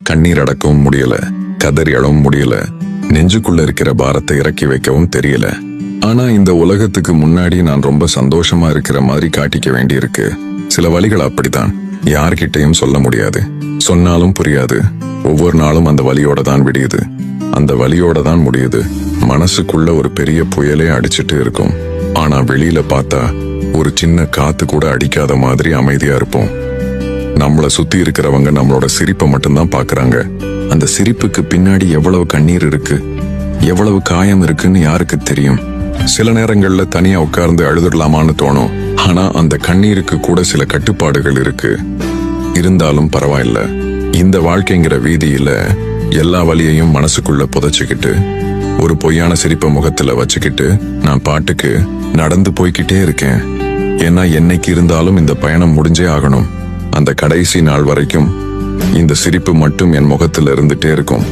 கண்ணீர் அடக்கவும் முடியல, கதறி அழவும் முடியல, நெஞ்சுக்குள்ள இருக்கிற பாரத்தை இறக்கி வைக்கவும் தெரியல. ஆனா இந்த உலகத்துக்கு முன்னாடி நான் ரொம்ப சந்தோஷமா இருக்கிற மாதிரி காட்டிக்க வேண்டியிருக்கு. சில வழிகள் அப்படித்தான், யார்கிட்டையும் சொல்ல முடியாது, சொன்னாலும் புரியாது. ஒவ்வொரு நாளும் அந்த வலியோட தான் விடியுது, அந்த வலியோட தான் முடியுது. மனசுக்குள்ள ஒரு பெரிய புயலே அடிச்சிட்டு இருக்கும், ஆனா வெளியில பார்த்தா ஒரு சின்ன காத்து கூட அடிக்காத மாதிரி அமைதியா இருப்போம். நம்மள சுத்தி இருக்கிறவங்க நம்மளோட சிரிப்பை மட்டும்தான் பாக்குறாங்க. அந்த சிரிப்புக்கு பின்னாடி எவ்வளவு கண்ணீர் இருக்கு, எவ்வளவு காயம் இருக்குன்னு யாருக்கு தெரியும்? சில நேரங்கள்ல தனியா உட்கார்ந்து அழுதுடலாமான்னு தோணும். ஆனா அந்த கண்ணீருக்கு கூட சில கட்டுப்பாடுகள் இருக்கு. இருந்தாலும் பரவாயில்ல, இந்த வாழ்க்கைங்கிற வீதியில எல்லா வலியையும் மனசுக்குள்ள புதைச்சுக்கிட்டு ஒரு பொய்யான சிரிப்பை முகத்துல வச்சுக்கிட்டு நான் பாட்டுக்கு நடந்து போய்கிட்டே இருக்கேன். ஏன்னா என்னைக்கு இருந்தாலும் இந்த பயணம் முடிஞ்சே ஆகணும். அந்த கடைசி நாள் வரைக்கும் இந்த சிரிப்பு மட்டும் என் முகத்துல இருந்துட்டே இருக்கும்.